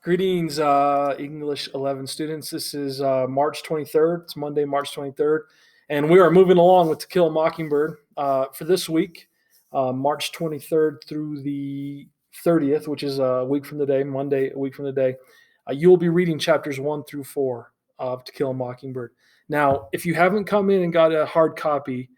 Greetings, English 11 students. This is March 23rd. It's Monday, March 23rd. And we are moving along with To Kill a Mockingbird for this week, March 23rd through the 30th, which is a week from today, Monday, a week from today. You will be reading chapters 1 through 4 of To Kill a Mockingbird. Now, if you haven't come in and got a hard copy,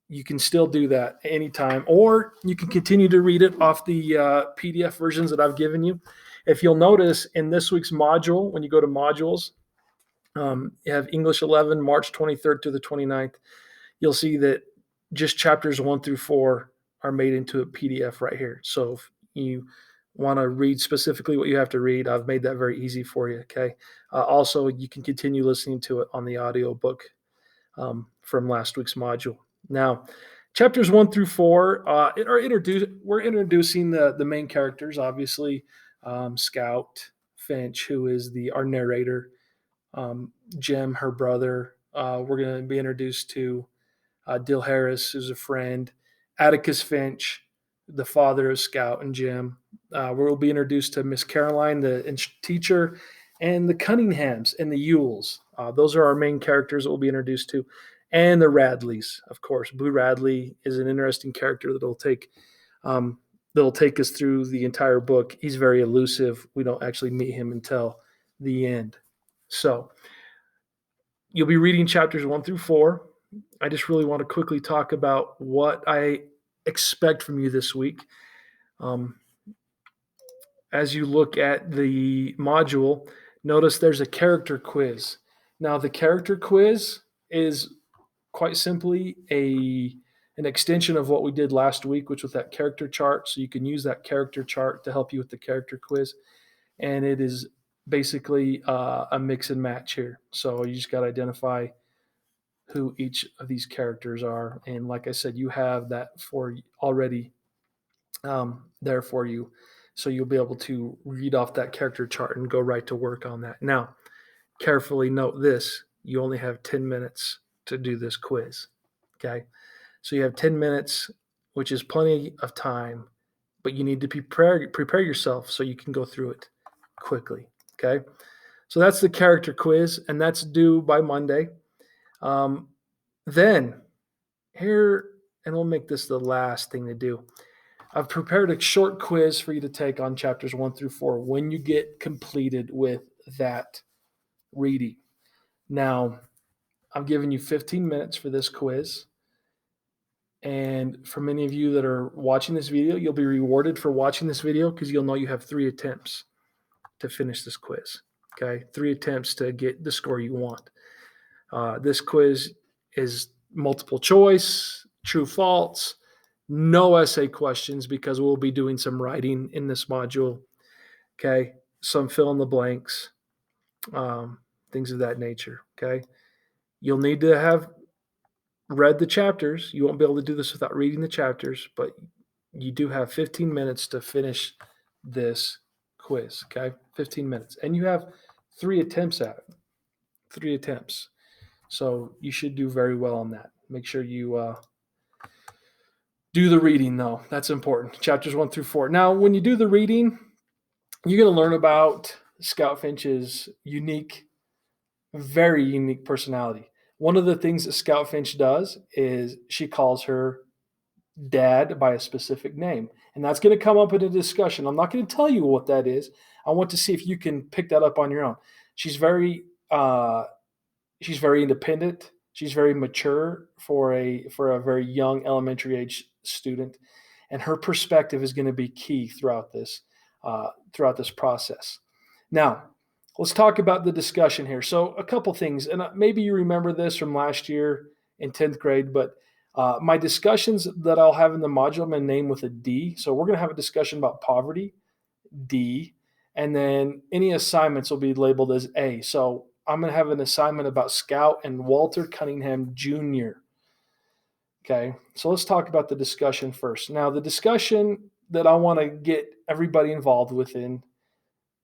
you can still do that anytime, or you can continue to read it off the PDF versions that I've given you. If you'll notice in this week's module, when you go to modules, you have English 11, March 23rd through the 29th. You'll see that just chapters 1 through 4 are made into a PDF right here. So if you want to read specifically what you have to read, I've made that very easy for you. Okay. Also, you can continue listening to it on the audio book from last week's module. Now, chapters 1 through 4 are introduced. We're introducing the main characters, obviously. Scout, Finch, who is our narrator, Jim, her brother. We're going to be introduced to Dill Harris, who's a friend, Atticus Finch, the father of Scout and Jim. We'll be introduced to Miss Caroline, the teacher, and the Cunninghams and the Yules. Those are our main characters that we'll be introduced to, and the Radleys, of course. Boo Radley is an interesting character that'll take us through the entire book. He's very elusive. We don't actually meet him until the end. So you'll be reading chapters 1 through 4. I just really want to quickly talk about what I expect from you this week. As you look at the module, notice there's a character quiz. Now, the character quiz is quite simply an extension of what we did last week, which was that character chart. So you can use that character chart to help you with the character quiz. And it is basically a mix and match here. So you just got to identify who each of these characters are. And like I said, you have that for already there for you. So you'll be able to read off that character chart and go right to work on that. Now, carefully note this. You only have 10 minutes to do this quiz. Okay. So you have 10 minutes, which is plenty of time, but you need to prepare yourself so you can go through it quickly. Okay. So that's the character quiz, and that's due by Monday. Then here, and we'll make this the last thing to do. I've prepared a short quiz for you to take on chapters 1 through 4 when you get completed with that reading. Now, I'm giving you 15 minutes for this quiz. And for many of you that are watching this video, you'll be rewarded for watching this video because you'll know you have 3 attempts to finish this quiz. Okay, 3 attempts to get the score you want. This quiz is multiple choice, true, false, no essay questions because we'll be doing some writing in this module. Okay, some fill in the blanks, things of that nature. Okay, you'll need to have read the chapters. You won't be able to do this without reading the chapters, but you do have 15 minutes to finish this quiz. Okay, 15 minutes, and you have 3 attempts at it. 3 attempts. So you should do very well on that. Make sure you do the reading, though. That's important. Chapters 1 through 4. Now, when you do the reading, you're going to learn about Scout Finch's very unique personality. One of the things that Scout Finch does is she calls her dad by a specific name. And that's going to come up in a discussion. I'm not going to tell you what that is. I want to see if you can pick that up on your own. She's very independent. She's very mature for a very young elementary age student, and her perspective is going to be key throughout this process. Now, let's talk about the discussion here. So, a couple things, and maybe you remember this from last year in 10th grade, but my discussions that I'll have in the module, I'm going to name with a D. So, we're going to have a discussion about poverty, D, and then any assignments will be labeled as A. So, I'm going to have an assignment about Scout and Walter Cunningham Jr. Okay, so let's talk about the discussion first. Now, the discussion that I want to get everybody involved within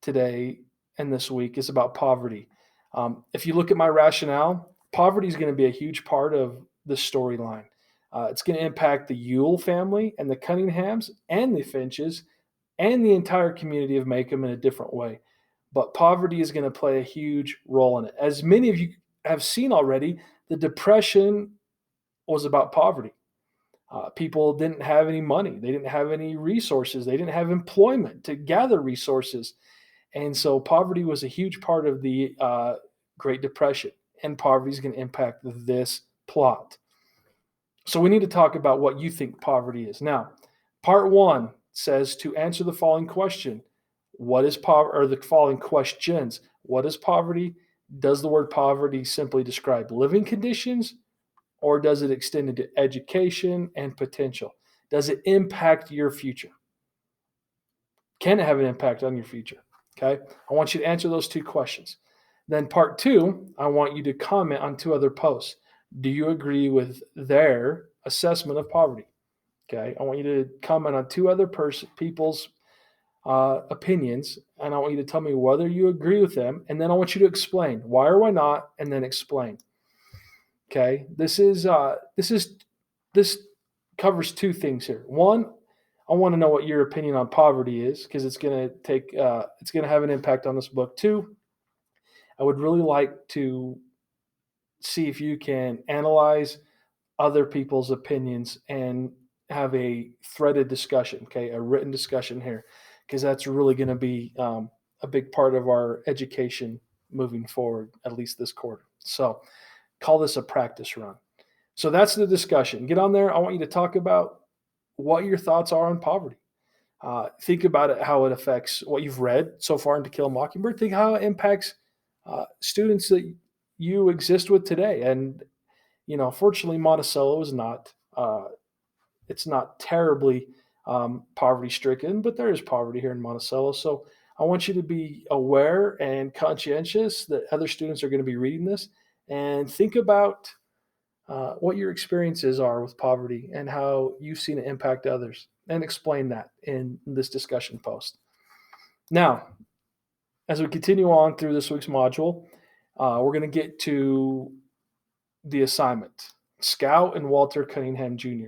today and this week is about poverty. If you look at my rationale, poverty is going to be a huge part of the storyline. It's going to impact the Yule family and the Cunninghams and the Finches and the entire community of Macomb in a different way. but poverty is going to play a huge role in it. As many of you have seen already, the Depression was about poverty. People didn't have any money, they didn't have any resources, they didn't have employment to gather resources. And so poverty was a huge part of the Great Depression, and poverty is going to impact this plot. So we need to talk about what you think poverty is. Now, part one says to answer the following question: what is poverty, or the following questions? What is poverty? Does the word poverty simply describe living conditions, or does it extend into education and potential? Does it impact your future? Can it have an impact on your future? Okay. I want you to answer those two questions. Then, part two, I want you to comment on two other posts. Do you agree with their assessment of poverty? Okay. I want you to comment on two other people's opinions, and I want you to tell me whether you agree with them. And then I want you to explain why or why not, and then explain. Okay. This covers two things here. One, I want to know what your opinion on poverty is, because it's going to have an impact on this book. Two, I would really like to see if you can analyze other people's opinions and have a threaded discussion, okay, a written discussion here, because that's really going to be a big part of our education moving forward, at least this quarter. So call this a practice run. So that's the discussion. Get on there. I want you to talk about what your thoughts are on poverty. Think about it, how it affects what you've read so far in To Kill a Mockingbird. Think how it impacts students that you exist with today. And fortunately, Monticello is not. It's not terribly poverty stricken, but there is poverty here in Monticello. So I want you to be aware and conscientious that other students are going to be reading this, and think about what your experiences are with poverty and how you've seen it impact others, and explain that in this discussion post. Now, as we continue on through this week's module, we're going to get to the assignment: Scout and Walter Cunningham Jr.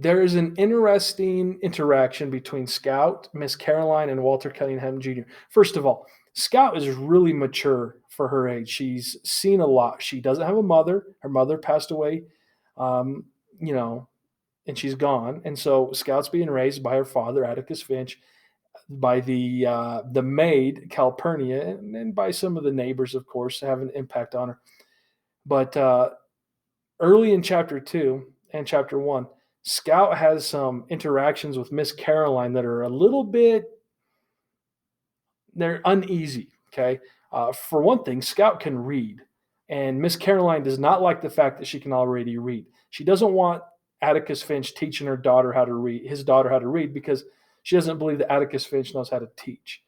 There is an interesting interaction between Scout, Miss Caroline, and Walter Cunningham Jr. First of all, Scout is really mature for her age. She's seen a lot. She doesn't have a mother. Her mother passed away, um, and she's gone. And so Scout's being raised by her father, Atticus Finch, by the maid, Calpurnia, and by some of the neighbors, of course, have an impact on her. But early in chapter 2 and chapter 1, Scout has some interactions with Miss Caroline that are a little bit, they're uneasy, okay? For one thing, Scout can read, and Miss Caroline does not like the fact that she can already read. She doesn't want Atticus Finch teaching his daughter how to read, because she doesn't believe that Atticus Finch knows how to teach,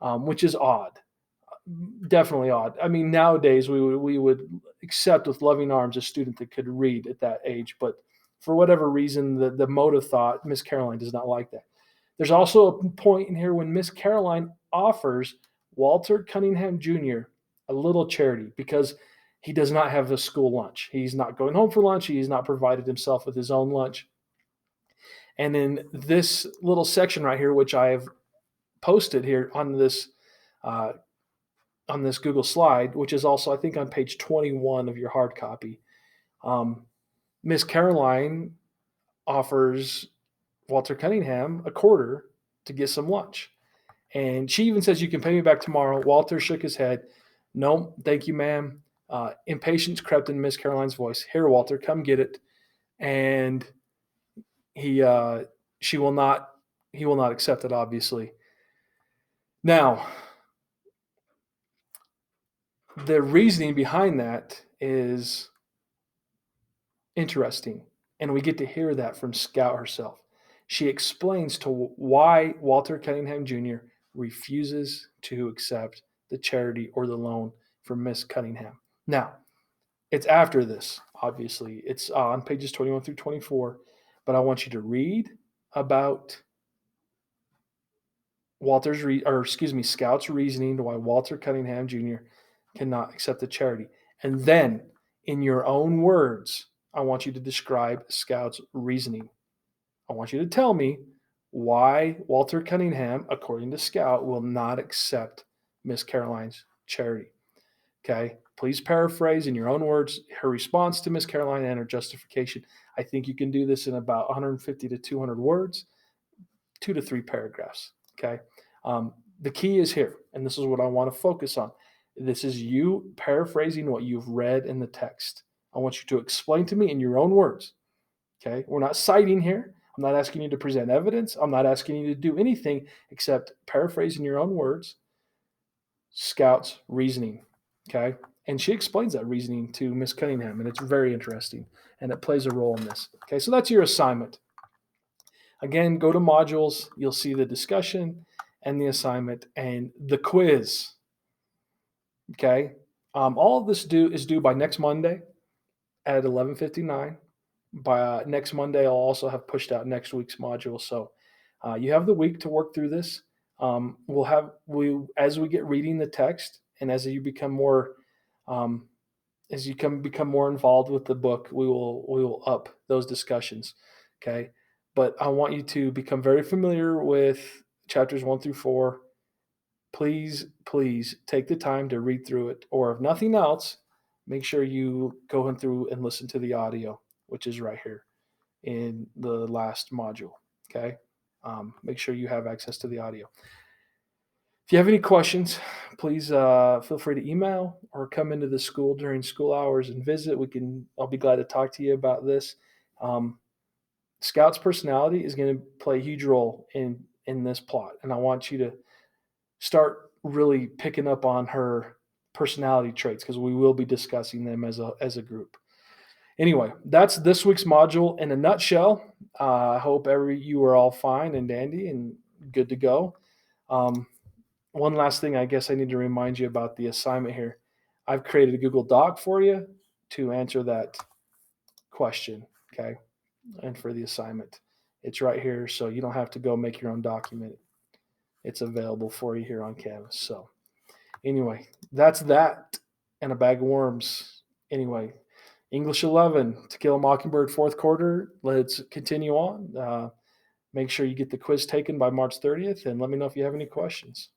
which is odd. Definitely odd. I mean, nowadays we would accept with loving arms a student that could read at that age, but for whatever reason, the mode of thought, Miss Caroline does not like that. There's also a point in here when Miss Caroline offers Walter Cunningham Jr. a little charity, because he does not have a school lunch. He's not going home for lunch. He's not provided himself with his own lunch. And in this little section right here, which I have posted here on this Google slide, which is also, I think, on page 21 of your hard copy, Miss Caroline offers Walter Cunningham a quarter to get some lunch. And she even says, "You can pay me back tomorrow." Walter shook his head. "No, thank you, ma'am." Impatience crept in Miss Caroline's voice. "Here, Walter, come get it." And he will not accept it, obviously. Now, the reasoning behind that is interesting, and we get to hear that from Scout herself. She explains to why Walter Cunningham Jr. refuses to accept the charity or the loan from Miss Cunningham. Now, it's after this, obviously. It's on pages 21 through 24, but I want you to read about Scout's reasoning to why Walter Cunningham Jr. cannot accept the charity. And then, in your own words, I want you to describe Scout's reasoning. I want you to tell me why Walter Cunningham, according to Scout, will not accept Miss Caroline's charity. Okay. Please paraphrase in your own words her response to Miss Caroline and her justification. I think you can do this in about 150 to 200 words, 2 to 3 paragraphs. Okay. The key is here, and this is what I want to focus on. This is you paraphrasing what you've read in the text. I want you to explain to me in your own words. Okay. We're not citing here. I'm not asking you to present evidence. I'm not asking you to do anything except paraphrase in your own words Scout's reasoning. Okay. And she explains that reasoning to Miss Cunningham, and it's very interesting, and it plays a role in this. Okay. So that's your assignment. Again, go to modules. You'll see the discussion and the assignment and the quiz. Okay. All of this is due by next Monday at 11:59. By next Monday, I'll also have pushed out next week's module. So you have the week to work through this. As we get reading the text and as you become more become more involved with the book, we will up those discussions. Okay. But I want you to become very familiar with chapters 1 through 4. Please take the time to read through it, or if nothing else, make sure you go in through and listen to the audio, which is right here in the last module. Okay. Make sure you have access to the audio. If you have any questions, please feel free to email or come into the school during school hours and visit. I'll be glad to talk to you about this. Scout's personality is going to play a huge role in this plot, and I want you to start really picking up on her personality traits because we will be discussing them as a group. Anyway, that's this week's module in a nutshell. I hope you are all fine and dandy and good to go. One last thing, I guess I need to remind you about the assignment here. I've created a Google Doc for you to answer that question, okay? And for the assignment. It's right here, so you don't have to go make your own document. It's available for you here on Canvas. So anyway, that's that and a bag of worms. Anyway, English 11, To Kill a Mockingbird, fourth quarter. Let's continue on. Make sure you get the quiz taken by March 30th, and let me know if you have any questions.